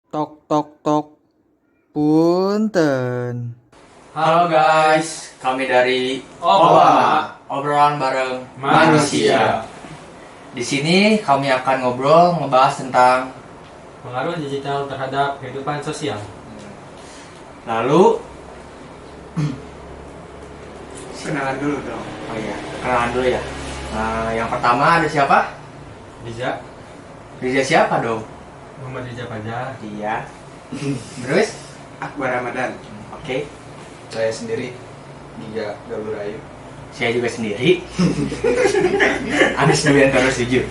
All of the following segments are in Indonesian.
Tok tok tok. Punten. Halo guys, kami dari obrolan bareng manusia. Di sini kami akan ngobrol ngebahas tentang Pengaruh digital terhadap kehidupan sosial. lalu Kenalan dulu dong. oh iya, kenalan dulu ya. Yang pertama ada siapa? Riza, Riza siapa dong? Muhammad Riza Fajar. Iya. Terus? Akbar Ramadan. Oke. Saya sendiri Giga Galurayu. Saya juga sendiri. Anis Nubiantoro Suju.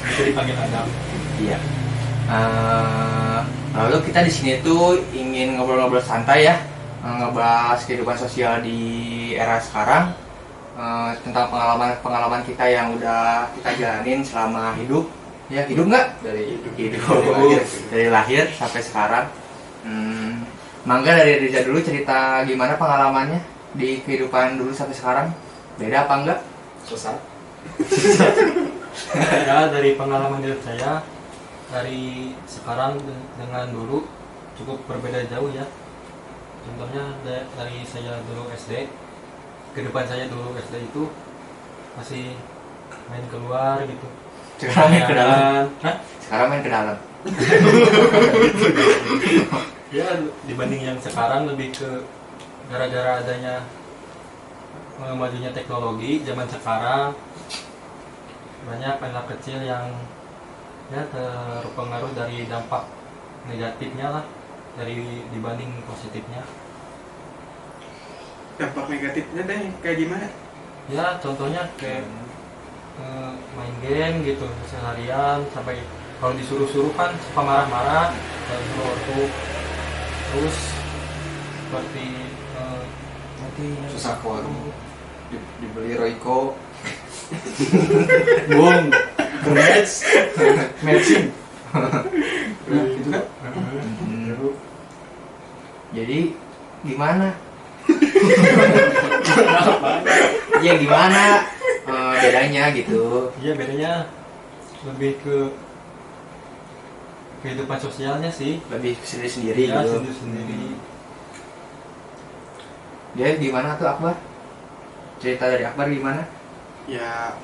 Bisa dipanggil Adam. Iya. Lalu kita di sini tuh ingin ngobrol-ngobrol santai ya, ngebahas kehidupan sosial di era sekarang, tentang pengalaman kita yang udah kita jalanin selama hidup. Ya hidup nggak? Dari Hidup dari lahir sampai sekarang. Mangga dari Riza dulu cerita gimana pengalamannya di kehidupan dulu sampai sekarang. Beda apa enggak? sesat. Ya, dari pengalaman hidup saya dari sekarang dengan dulu cukup berbeda jauh ya. Contohnya dari saya dulu SD, kehidupan saya dulu SD itu masih main keluar gitu. Sekarang main ke dalam. Hah? Sekarang main ke dalam. Ya, dibanding yang sekarang lebih ke gara-gara adanya majunya teknologi zaman sekarang, banyak anak kecil yang ya terpengaruh dari dampak negatifnya lah dari dibanding positifnya. Dampak negatifnya deh kayak gimana? Ya contohnya kayak main game gitu seharian, sampai kalau disuruh-suruh kan suka marah-marah dan suruh waktu. Terus seperti Susah ke warung. Dibeli Royco. Boom. Match. Matching. Nah, gitu kan? Jadi gimana? Ya gimana bedanya gitu? iya bedanya lebih ke kehidupan sosialnya sih. Lebih sendiri-sendiri Ya gitu. sendiri-sendiri. Jadi gimana tuh Akbar? Cerita dari Akbar gimana? Ya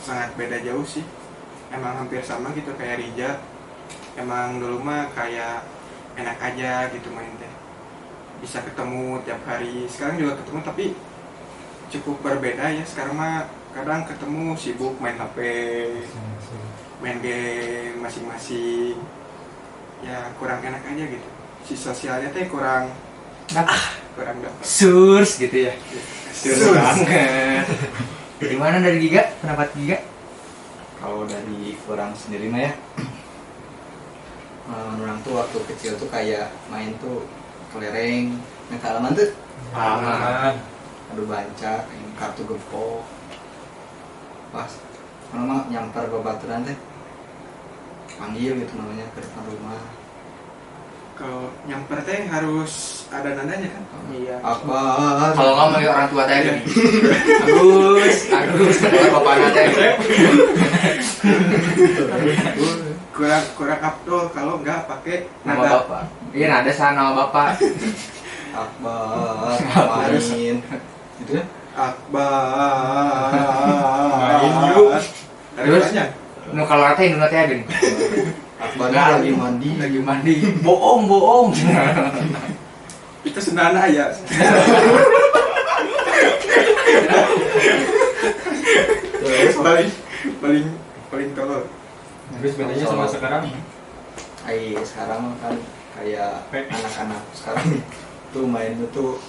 sangat beda jauh sih. Emang hampir sama gitu kayak Rija. Emang dulu mah kayak enak aja gitu main teh. Bisa ketemu tiap hari. Sekarang juga ketemu tapi cukup berbeda ya. Sekarang mah kadang ketemu sibuk main HP, main game masing-masing. Ya kurang enak aja gitu. Si sosialnya teh kurang dapat. Surs gitu ya. Surs. Banget. Gimana dari Giga? Pendapat Giga? Kalau dari orang sendiri mah ya, orang tuh waktu kecil tuh kayak main tuh kelereng, yang ke halaman tuh, Aman. adu banca, yang kartu gempol, pas, nama nyampar babaturan teh, panggil gitu namanya ke depan rumah. Kalau nyamper teh harus ada nadanya kan? Iya. Akbar. Kalau nggak manggil orang tua teh gini. Agus, kalau bapaknya teh. Kurang afdol kalau nggak pakai Nama nada. bapak. Iya, nada sana nama bapak. Akbar, main, gitu ya. Akbar. Main yuk. Ada Terus? banyak. Nu kalau teh nu teh gini. Akbar Nggak, lagi mandi. Lagi mandi. Bohong. Itu sendana ya. paling paling paling tolol. Terus bedanya sama sekarang Sekarang mah kan kayak anak-anak sekarang tuh main tuh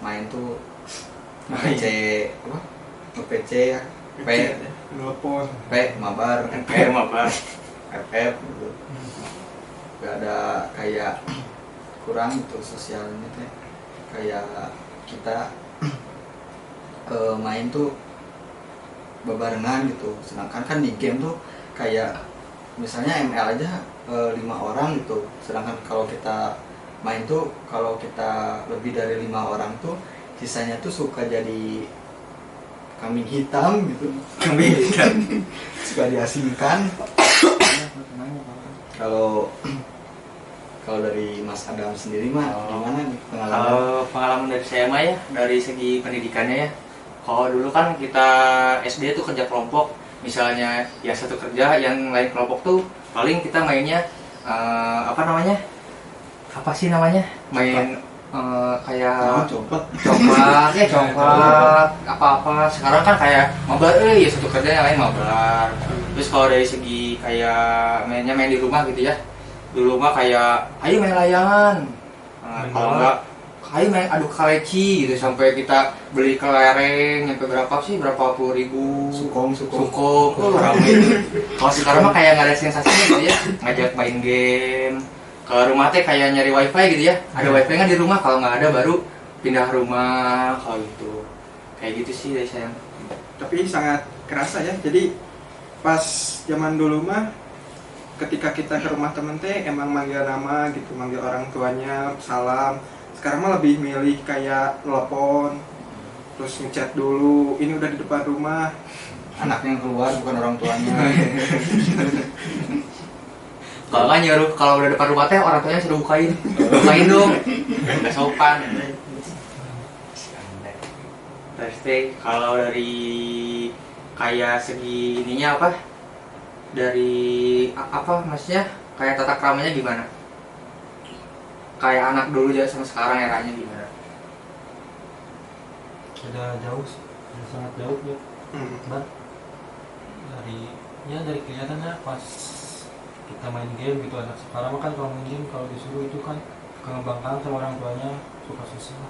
main tuh PC apa? PC ya, P Nelpon. mabar, Mabar. FF gitu. Gak ada kayak kurang gitu sosialnya teh. Kayak kita main tuh bebarengan gitu. Sedangkan kan di game tuh kayak misalnya ML aja 5 orang gitu. Sedangkan kalau kita main tuh kalau kita lebih dari 5 orang tuh sisanya tuh suka jadi kambing hitam gitu. Kambing hitam. Suka diasingkan. nanya Pak. Kalau kalau dari Mas Adam sendiri mah gimana nih pengalaman? Kalau pengalaman dari saya mah ya, dari segi pendidikannya ya. Kalau dulu kan kita SD tuh kerja kelompok, misalnya ya satu kerja, yang lain kelompok tuh paling kita mainnya apa namanya? Apa sih namanya? Main kayak coklat, ya coklat, apa-apa. Sekarang kan kayak mabar, ya satu kerja yang lain mabar. Terus kalau dari segi kayak mainnya main di rumah gitu ya, dulu mah kayak ayo main layangan, kalau enggak ayo main adu kaleci gitu, sampai kita beli kelereng nyampe berapa sih, berapa puluh ribu Sukong. ramai. Kalau sekarang mah kayak nggak ada sensasinya gitu ya, ngajak main game ke rumah teh kayak nyari wifi gitu ya, ada wifi kan di rumah, kalau nggak ada baru pindah rumah, kalau gitu kayak gitu sih dari saya. Tapi sangat kerasa ya, jadi pas zaman dulu mah ketika kita ke rumah temen teh emang manggil nama gitu, manggil orang tuanya, salam. Sekarang mah lebih milih kayak telepon, terus ngechat dulu, ini udah di depan rumah. Anaknya yang keluar bukan orang tuanya. Kalau nggak nyuruh, kalau udah depan rumah teh orang tuanya suruh bukain dong, nggak sopan. Terus teh kalau dari kayak segi ininya apa, dari apa maksudnya kayak tata keramanya gimana, kayak anak dulu aja sama sekarang eranya gimana? Sudah jauh sih, sudah sangat jauh ya. Nah, dari kelihatannya pas kita main game gitu, anak sekarang mah kan kalau main game kalau disuruh itu kan kengembangkan sama orang tuanya suka susah.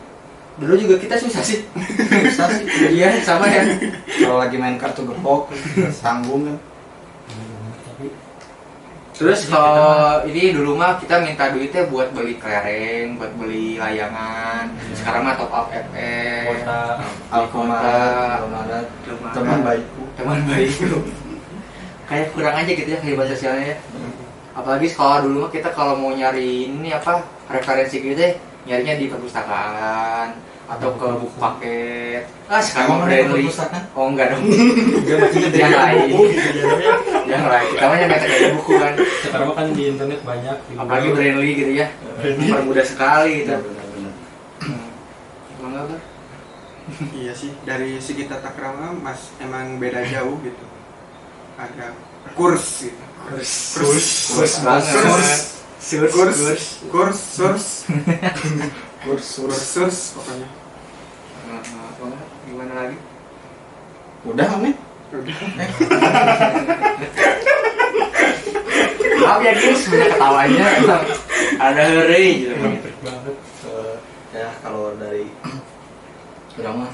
Dulu juga kita susah sih. Susah sih. Iya sama ya. Kalau lagi main kartu gepok tanggung kan. Tapi Terus kalau ini dulu mah kita minta duitnya buat beli kelereng, buat beli layangan. Sekarang mah top up FF, kota Alfamaret, teman baikku. Kayak kurang aja gitu ya kehidupan sosialnya ya. Apalagi sekolah dulu mah kita kalau mau nyari ini apa referensi gitu deh, nyarinya di perpustakaan atau ke buku paket. Sekarang mah Brainly. Oh enggak dong. Yang lain. Yang lain. Kita mah yang baca kayak buku kan. sekarang mah kan di internet banyak. Apalagi Brainly gitu ya. Mempermudah sekali gitu. Benar. Emang apa? Iya sih, dari segi tata krama mas emang beda jauh gitu. Ada kurs gitu. Kurs banget. Kurs pokoknya. Gimana lagi? Udah nih. Udah. Maaf ya guys, banyak ketawanya. Ada hore gitu. banget. Ya kalau dari drama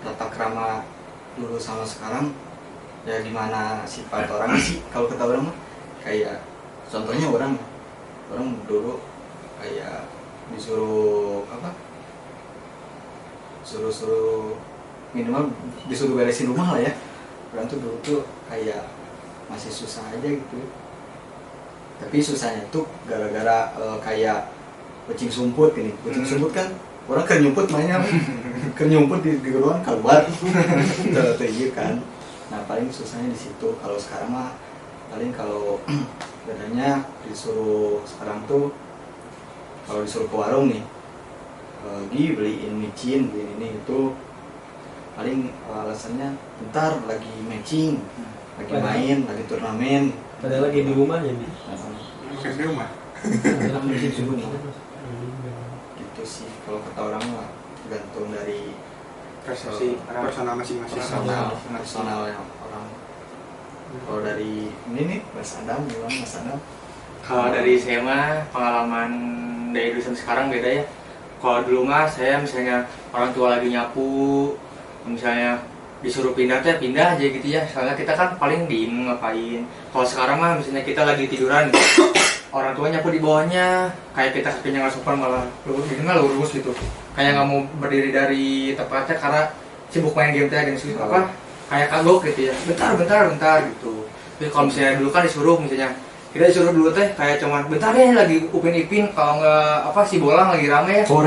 tata krama dulu sama sekarang ya gimana sifat orang sih, kalau kata orang mah kayak contohnya orang dulu kayak disuruh apa, suruh minimal disuruh beresin rumah lah ya. Orang tuh dulu tuh kayak masih susah aja gitu, tapi susahnya tuh gara-gara kayak kucing sumput gini. Kucing sumput kan orang kan nyumput mainnya kan nyumput di geruan keluar terus iya kan. Nah paling susahnya di situ. Kalau sekarang mah paling kalau bedanya disuruh sekarang tuh kalau disuruh ke warung nih, lagi beliin micin, beliin ini itu, paling alasannya bentar lagi matching, lagi main, lagi turnamen. Padahal lagi di rumah ya, Bi. Bukan di rumah. Padahal musim subuh nih. Gitu sih kalau kata orang mah, tergantung dari Persepsi Personal masing-masing. personal yang orang. Kalau dari ini nih Mas Adam gimana Mas Adam? Kalau dari saya mah pengalaman dari dulu sampai sekarang beda ya. Kalau dulu mah saya misalnya orang tua lagi nyapu, misalnya disuruh pindah tuh ya pindah aja gitu ya. Soalnya kita kan paling diem ngapain. Kalau sekarang mah misalnya kita lagi tiduran, orang tua nyapu di bawahnya, kayak kita kakinya nggak sopan malah lurus gitu. Kayak nggak mau berdiri dari tempatnya karena sibuk main game tadi dan sibuk apa kayak kagok gitu ya. Bentar gitu. Tapi kalau misalnya dulu kan disuruh misalnya kita disuruh dulu teh kayak cuman bentar ya lagi Upin Ipin, kalau nggak apa si bolang lagi rame ya. Power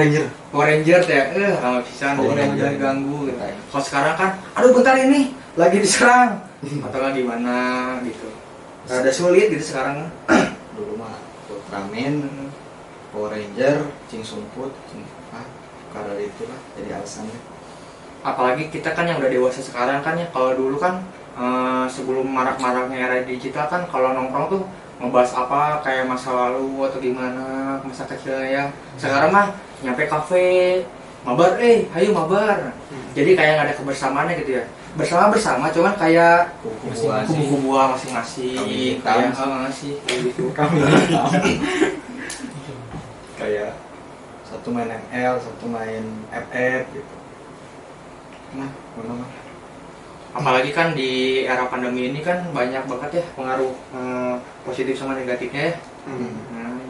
Ranger Teh sama pisan Power Ranger. jangan ganggu gitu. Kalau sekarang kan aduh bentar ini lagi diserang atau nggak gimana gitu. rada sulit gitu sekarang. Dulu mah Ultraman, Power Ranger, Cing Sumput, karena itulah jadi alasannya. Apalagi kita kan yang udah dewasa sekarang kan ya, kalau dulu kan sebelum marak-maraknya era digital kan kalau nongkrong tuh ngebahas apa kayak masa lalu atau gimana masa kecilnya ya. Sekarang mah nyampe kafe mabar, ayo mabar. Jadi kayak nggak ada kebersamaannya gitu ya. Bersama cuman kayak Kubu-kubuan sih. kubu-kubuan masing-masing Kambing kayak hitam sih kayak gitu. Kayak satu main ML, satu main FF gitu. Nah, mana mah? Apalagi kan di era pandemi ini kan banyak banget ya pengaruh positif sama negatifnya ya.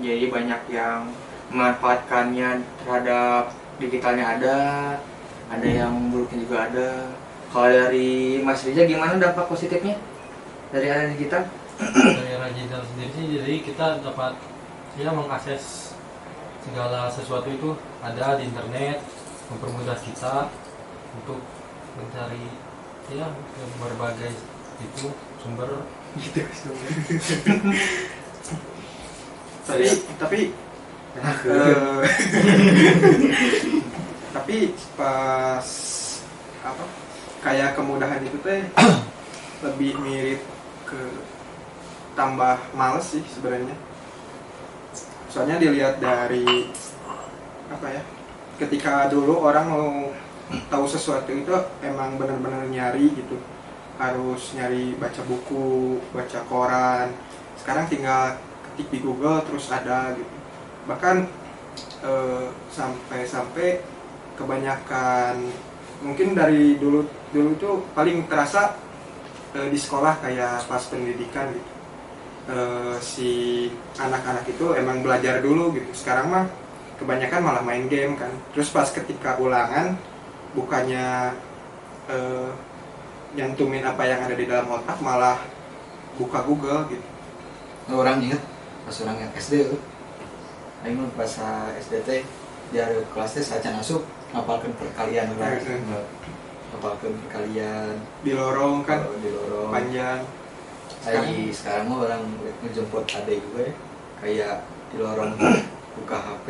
Jadi banyak yang memanfaatkannya terhadap digitalnya ada yang buruknya juga ada. Kalau dari Mas Rija gimana dampak positifnya dari era digital? Dari era digital sendiri sih, jadi kita dapat ya mengakses segala sesuatu itu ada di internet, mempermudah kita untuk mencari ya berbagai itu sumber Gitu. Tapi tapi pas apa kayak kemudahan itu teh lebih mirip ke tambah males sih sebenarnya. Soalnya dilihat dari apa ya, ketika dulu orang mau tahu sesuatu itu emang benar-benar nyari gitu, harus nyari baca buku, baca koran. Sekarang tinggal ketik di Google terus ada gitu. Bahkan sampai kebanyakan mungkin dari dulu tuh paling terasa di sekolah kayak pas pendidikan gitu. Si anak-anak itu emang belajar dulu gitu. Sekarang mah kebanyakan malah main game kan. Terus pas ketika ulangan bukannya nyantumin apa yang ada di dalam otak, malah buka Google gitu. Orang inget pas orang yang SD tuh, aing mah pas SD teh di hari kelas teh sacan asup ngapalkeun perkalian urang. Ngapalkeun perkalian Di lorong kan di lorong. panjang. Sekarang mah orang ngejemput adek juga ya, kayak di lorong buka HP,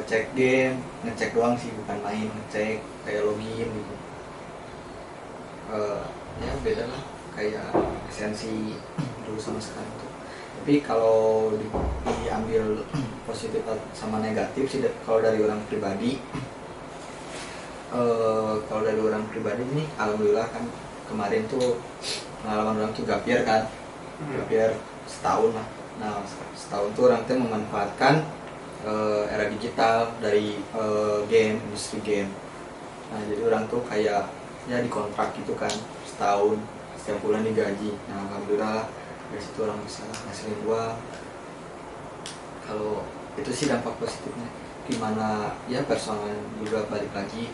cek game, ngecek doang sih, bukan main, ngecek kayak login gitu. Ya beda lah, kayak esensi dulu sama sekarang tuh. Tapi kalau diambil positif sama negatif sih, kalau dari orang pribadi, nih alhamdulillah kan kemarin tuh pengalaman orang tuh gap year kan, gap year setahun lah. Nah setahun tuh orang tuh memanfaatkan era digital dari game, industri game. Nah jadi orang tuh kayak ya dikontrak gitu kan setahun, setiap bulan digaji. Nah alhamdulillah dari situ orang bisa ngasilin uang. Kalau itu sih dampak positifnya, gimana ya personal juga balik lagi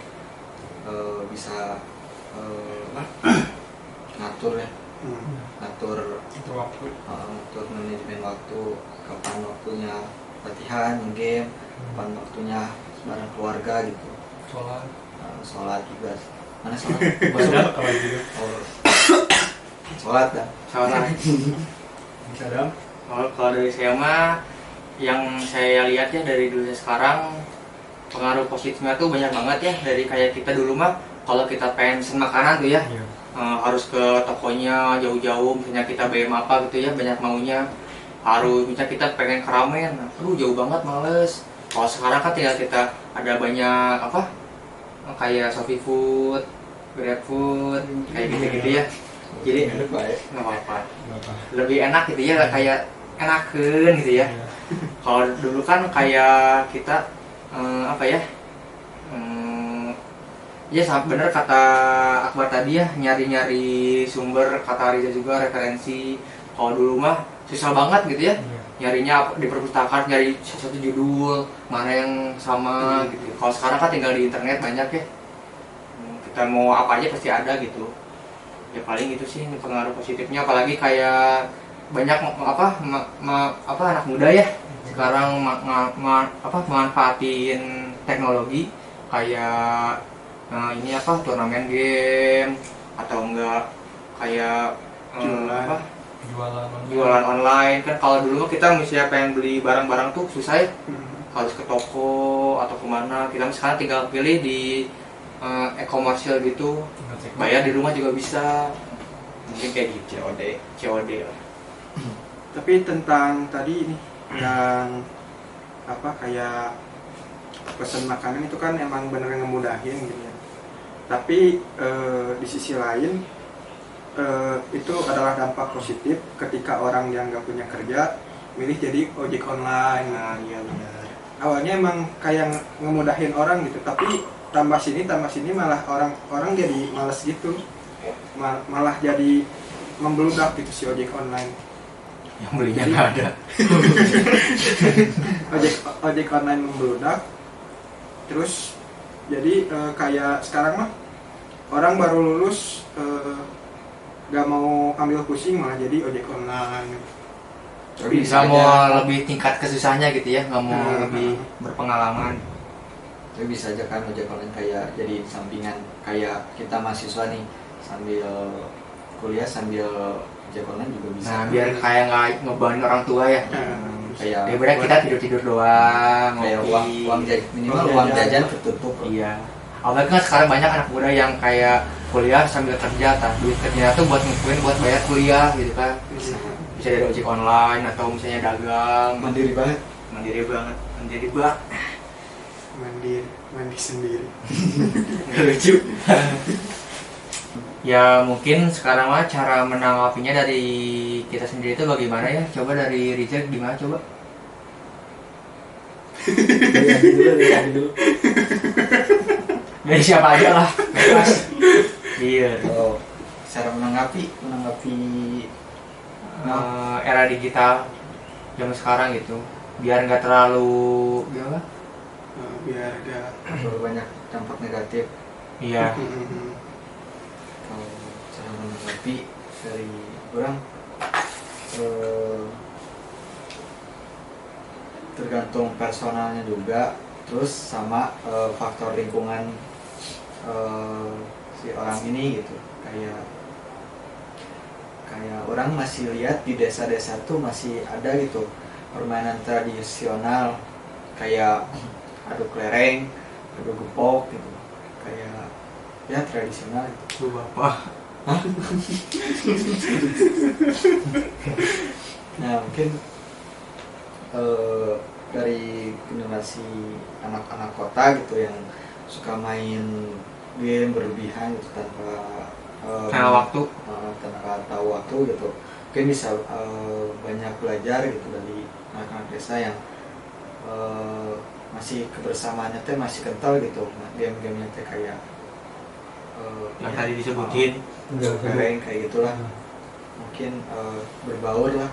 bisa ngatur ya, ngatur manajemen waktu, kapan waktunya latihan, game, kapan waktunya bareng keluarga gitu, sholat juga. Mana sholat? banyak kalau gitu. Sholat kan? Salah. Kalau dari saya mah yang saya lihat ya dari dulu sekarang pengaruh positifnya tuh banyak banget ya. Dari kayak kita dulu mah kalau kita pengen pesen makanan tuh ya harus ke tokonya jauh-jauh, misalnya kita BM apa gitu ya, banyak maunya. Harus misalnya kita pengen ke ramen, aduh jauh banget males. Kalau sekarang kan tinggal kita ada banyak apa kayak Shopee Food, Grab Food, kayak gitu-gitu ya. Jadi nggak apa-apa, lebih enak gitu ya, kayak enakeun gitu ya. Kalau dulu kan kayak kita apa ya, ya bener kata Akbar tadi ya, nyari-nyari sumber, kata Riza juga referensi. Kalau dulu mah susah banget gitu ya, nyarinya di perpustakaan, nyari satu judul mana yang sama gitu. Kalau sekarang kan tinggal di internet banyak ya, kita mau apa aja pasti ada gitu. Ya paling itu sih pengaruh positifnya. Apalagi kayak banyak apa anak muda ya sekarang manfaatin teknologi kayak ini apa turnamen game atau enggak kayak jualan online kan. Kalau dulu mah kita misalnya pengen beli barang-barang tuh susah ya, harus ke toko atau kemana. Kita sekarang tinggal pilih di e-commerce gitu, bayar di rumah juga bisa, mungkin kayak gitu. COD lah. Tapi tentang tadi ini yang apa kayak pesan makanan itu kan emang bener ngemudahin gitu ya. Tapi di sisi lain itu adalah dampak positif ketika orang yang nggak punya kerja milih jadi ojek online. Nah iya benar. Awalnya emang kayak ngemudahin orang gitu, tapi tambah sini malah orang jadi malas gitu, malah jadi membludak gitu si ojek online. Yang belinya nggak ada. ojek online membludak. Terus jadi kayak sekarang mah orang baru lulus gak mau ambil pusing malah jadi ojek online. Tapi bisa mau lebih tingkat kesusahannya gitu ya, nggak mau lebih berpengalaman. Tapi bisa aja kan ojek online kayak jadi sampingan, kayak kita mahasiswa nih sambil kuliah sambil ojek online juga bisa. Nah biar kayak nggak ngebebanin orang tua ya. Kayak Daripada kita tidur doang, kayak ngopi. minimal uang jajan tertutup. Iya. Apalagi kan sekarang banyak anak muda yang kayak kuliah sambil kerja, duit kerjanya tuh buat ngumpulin buat bayar kuliah gitu kan. Bisa dari ojek online atau misalnya dagang. Mandiri banget. Mandiri banget. Mandi sendiri. Nggak lucu. Ya mungkin sekarang mah cara menanggapinya dari kita sendiri itu bagaimana ya? Coba dari Rizal gimana coba? Dari dulu. Dari siapa aja lah. Bebas. Iya. Oh, cara menanggapi Era digital zaman sekarang gitu. Biar nggak terlalu gimana? Biar gak terlalu banyak dampak negatif. Iya. Kalau cara menanggapi dari orang tergantung personalnya juga, terus sama faktor lingkungan si orang ini gitu. Kayak orang masih lihat di desa-desa tuh masih ada gitu permainan tradisional kayak adu kelereng, adu gepok gitu, kayak ya tradisional gitu. Lu bapak. Nah mungkin dari generasi anak-anak kota gitu yang suka main game berlebihan gitu tanpa tahu waktu gitu, mungkin bisa banyak belajar gitu dari anak-anak desa yang masih kebersamaannya teh masih kental gitu, game-gamenya teh kayak Yang tadi disebutin. Goreng kayak gitulah. Mungkin berbaur lah,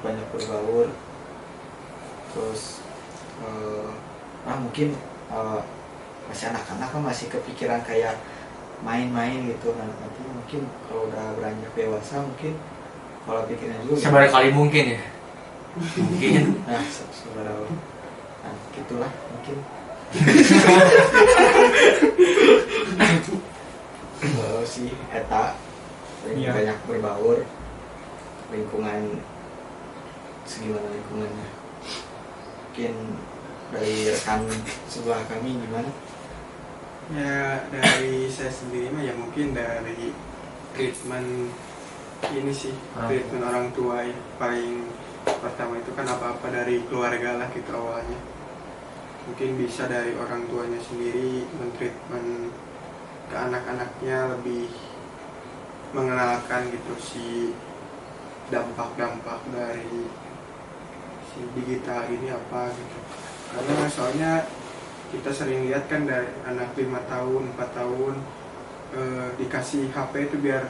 banyak berbaur. Terus mungkin masih anak-anak kan masih kepikiran kayak main-main gitu. Nanti mungkin kalau udah beranjak dewasa mungkin kalau pikirnya juga Seberapa kali mungkin ya? Mungkin. nah sebenarnya gitulah mungkin. Si eta banyak berbaur, lingkungan segimana lingkungannya. Mungkin dari rekan sebelah kami gimana? Ya dari saya sendiri mah ya mungkin dari treatment ini sih, treatment orang tua ya. Paling pertama itu kan apa-apa dari keluarga lah gitu awalnya. Mungkin bisa dari orang tuanya sendiri mentreatment ke anak-anaknya, lebih mengenalkan gitu si dampak-dampak dari si digital ini apa gitu. Karena soalnya kita sering lihat kan dari anak 5 tahun, 4 tahun dikasih HP itu biar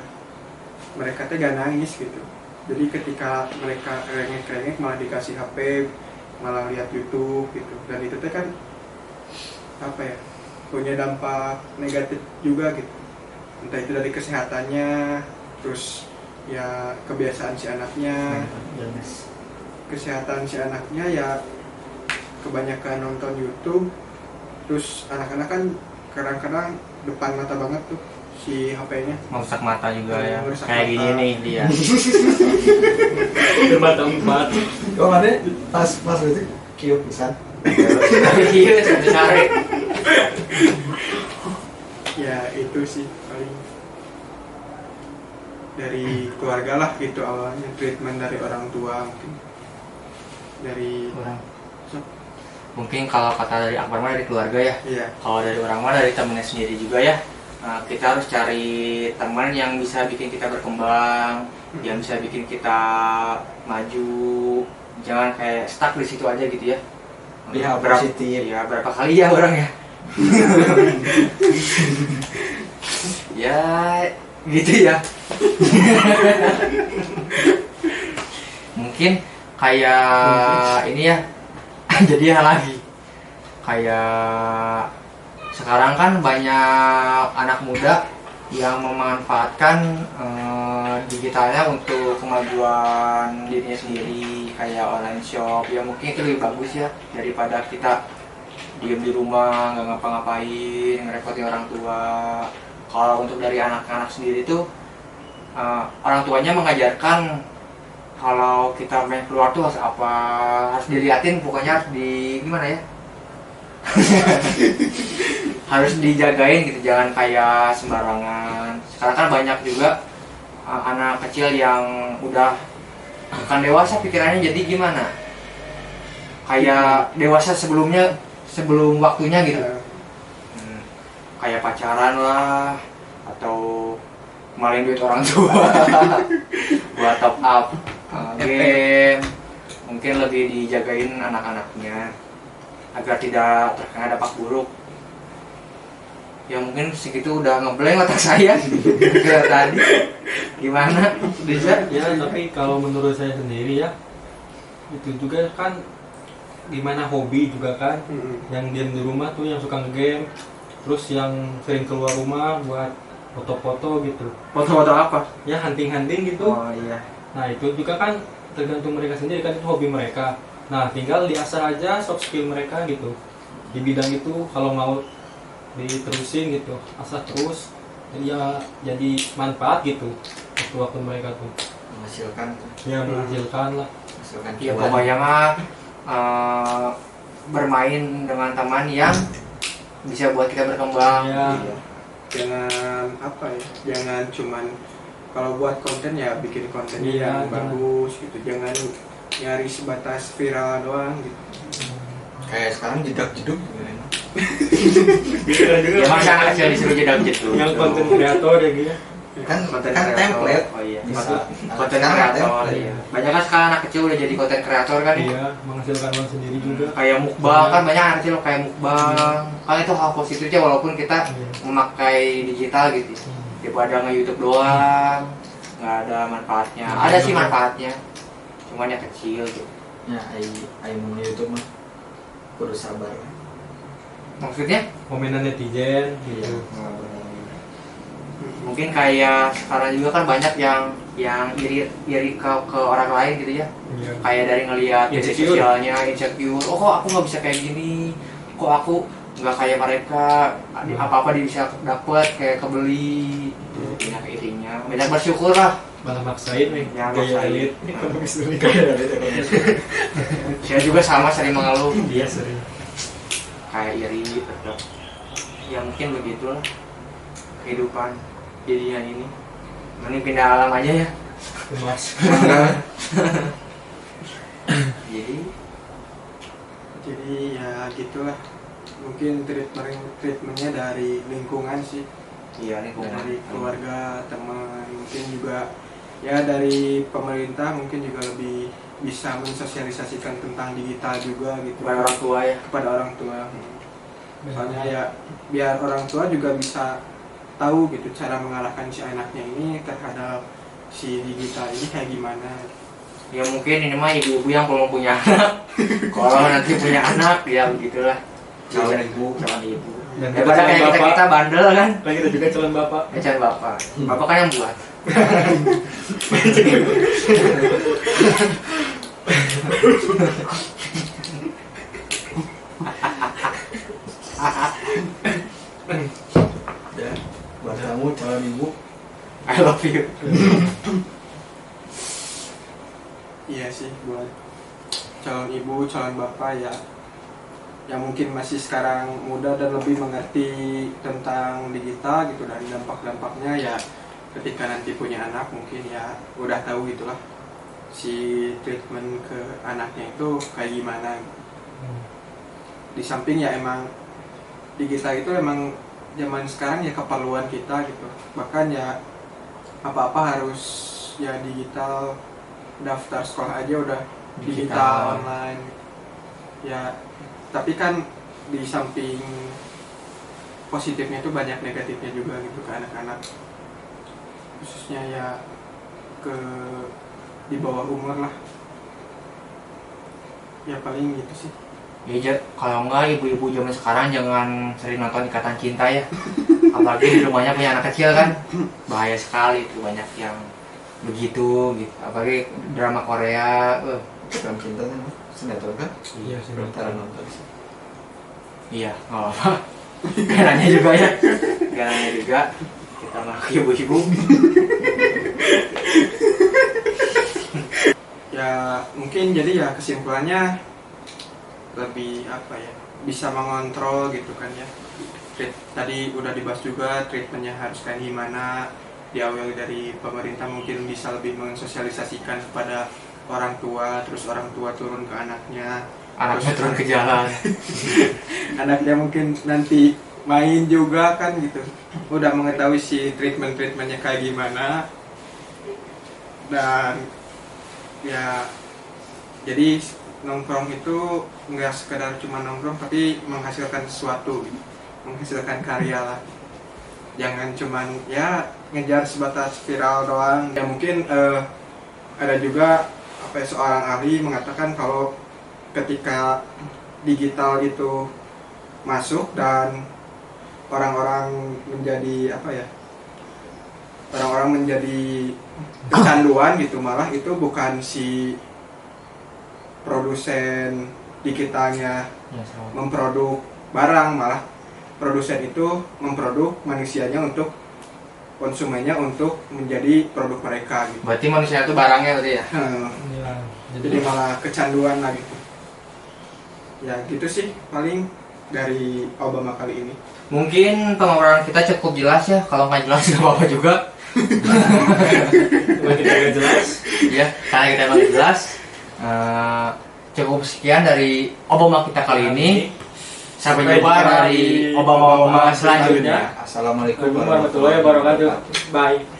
mereka tuh gak nangis gitu. Jadi ketika mereka rengek-rengek malah dikasih HP, malah lihat YouTube gitu. Dan itu tuh kan apa ya, punya dampak negatif juga gitu. Entah itu dari kesehatannya, terus ya kebiasaan si anaknya, kesehatan si anaknya ya kebanyakan nonton YouTube. Terus anak-anak kan kadang-kadang depan mata banget tuh si HP-nya. merusak mata juga ya, Merusak kayak mata. gini nih dia. Bermata empat. Oh mana pas itu kieu pisan. Iya cari. Ya itu sih paling dari keluarga lah gitu awalnya, treatment dari orang tua mungkin dari Kurang. Mungkin kalau kata dari Akbar mah dari keluarga ya. iya Kalau dari orang mah dari temennya sendiri juga ya. Nah, kita harus cari teman yang bisa bikin kita berkembang, yang bisa bikin kita maju. Jangan kayak stuck di situ aja gitu ya. Lihat Berapa- positif. Ya berapa kali ya orang ya. Ya gitu ya. Mungkin kayak ini ya. Jadi hal lagi. Kayak sekarang kan banyak anak muda yang memanfaatkan digitalnya untuk kemajuan dirinya sendiri, kayak online shop. Ya mungkin itu lebih bagus ya daripada kita diem di rumah nggak ngapa-ngapain, ngerepotin orang tua. Kalau untuk dari anak-anak sendiri tuh orang tuanya mengajarkan kalau kita main keluar tuh harus apa, harus diliatin, pokoknya harus di gimana ya, harus dijagain gitu, jangan kayak sembarangan. Sekarang kan banyak juga anak kecil yang udah bukan dewasa pikirannya, jadi gimana, kayak dewasa sebelum waktunya gitu. Kayak pacaran lah, atau maling duit orang tua buat top up game. Mungkin lebih dijagain anak-anaknya agar tidak terkena dampak buruk. Ya mungkin segitu udah ngeblank otak saya. Kayak tadi gimana bisa Ya tapi kalau menurut saya sendiri ya, itu juga kan gimana hobi juga kan, yang diam di rumah tuh yang suka nge-game, terus yang sering keluar rumah buat foto-foto gitu, foto-foto apa? ya hunting-hunting gitu. Oh iya. Nah itu juga kan tergantung mereka sendiri kan, itu hobi mereka. Nah tinggal diasah aja soft skill mereka gitu di bidang itu, kalau mau diterusin gitu, asah terus ya, jadi manfaat gitu waktu mereka tuh Menghasilkan ya, menghasilkan lah. menghasilkan Ya cuan. pokoknya mah bermain dengan teman yang bisa buat kita berkembang. Ya. Iya. jangan apa ya, jangan cuman kalau buat konten ya bikin konten Iya, yang jangan. bagus gitu, jangan nyari sebatas viral doang gitu. Kayak sekarang jedak-jeduk gimana? Ya masa anak kecil disuruh jadi gitu. Yang konten kreator ya gitu. Kan Konten kan kreator. template. Oh iya. Bisa. Konten Sekarang kreator. template. Iya. Banyak kan sekarang anak kecil udah jadi konten kreator kan. Iya, menghasilkan uang sendiri juga. Kayak mukbang kan, banyak anak kecil kayak mukbang. Kan itu hal positifnya walaupun kita Iya. memakai digital gitu. Daripada nge-YouTube doang, nggak ada manfaatnya. Ada sih manfaatnya, cuman yang kecil gitu. Ya, ai mun YouTube mah kudu sabar. Maksudnya? Komenan netizen gitu. Mungkin kayak sekarang juga kan banyak yang iri ke orang lain gitu ya. Iya. Kayak dari ngelihat media Insecure. sosialnya insecure. Oh kok aku nggak bisa kayak gini? Kok aku nggak kayak mereka? Apa-apa dia bisa dapet, kayak kebeli. Banyak irinya. Banyak bersyukur lah. Malah maksain nih, Ya, gaya maksain. elit. Ekonomis sulit. Saya juga sama sering mengeluh. Iya sering. Kayak iri tetap. Ya mungkin begitulah kehidupan jadinya ini. Mending pindah alam aja ya. Mas. Jadi ya gitulah, mungkin treatmentnya dari lingkungan sih, iya lingkungan. dari keluarga, teman, mungkin juga ya dari pemerintah mungkin juga lebih bisa mensosialisasikan tentang digital juga gitu Kepada orang tua ya. kepada orang tua. Soalnya ya biar orang tua juga bisa tahu gitu cara mengarahkan si anaknya ini terhadap si digital ini kayak gimana. Ya mungkin ini mah ibu-ibu yang belum punya anak. Kalau nanti punya anak ya begitulah. Calon ibu. Calon ibu. Dan Daripada kayak kita bandel kan. Kan kita juga calon bapak. Calon bapak. Bapak kan yang buat. Ya, buat kamu kamu calon ibu. I love you. Iya sih, buat calon ibu, calon bapak ya, yang mungkin masih sekarang muda dan lebih mengerti tentang digital gitu dan dampak-dampaknya ya, ketika nanti punya anak mungkin ya udah tahu gitulah si treatment ke anaknya itu kayak gimana. Di samping ya emang digital itu emang zaman sekarang ya keperluan kita gitu, bahkan ya apa-apa harus ya digital, daftar sekolah aja udah digital online ya. Tapi kan di samping positifnya itu banyak negatifnya juga gitu ke anak-anak, khususnya ya ke di bawah umur lah ya, paling gitu sih. Ya, kalau enggak ibu-ibu zaman sekarang jangan sering nonton Ikatan Cinta ya. Apalagi di rumahnya punya anak kecil kan, bahaya sekali itu, banyak yang begitu gitu. Apalagi drama Korea, Dalam cinta kan sinetron kan? Iya sih. Belum pernah nonton sih. iya nggak apa-apa. Gananya juga ya, gananya juga. Kita mah ke ibu-ibu. Ya mungkin jadi ya kesimpulannya lebih apa ya, bisa mengontrol gitu kan ya. Tadi udah dibahas juga treatmentnya harus kayak gimana, diawali dari pemerintah mungkin bisa lebih mensosialisasikan kepada orang tua, terus orang tua turun ke anaknya, Anaknya turun ke jalan. anaknya mungkin nanti main juga kan gitu, udah mengetahui si treatmentnya kayak gimana. Dan ya jadi nongkrong itu nggak sekedar cuma nongkrong tapi menghasilkan sesuatu gitu, menghasilkan karya lah, jangan cuman ya ngejar sebatas viral doang ya. Mungkin ada juga apa ya, seorang ahli mengatakan kalau ketika digital itu masuk dan orang-orang menjadi apa ya, orang-orang menjadi kecanduan gitu, malah itu bukan si produsen digitalnya memproduk barang, malah produsen itu memproduk manusianya untuk konsumennya untuk menjadi produk mereka gitu. Berarti manusia itu barangnya berarti ya? Iya. Jadi malah kecanduan lah gitu. Ya gitu sih paling dari Obama kali ini. Mungkin pemaparan kita cukup jelas ya. Kalau nggak jelas nggak apa-apa juga. Cuma kita nggak jelas. Ya, karena kita emang jelas. Cukup sekian dari Obama kita kali ini. Sampai jumpa dari Obama selanjutnya. Assalamualaikum Warahmatullahi wabarakatuh. Bye.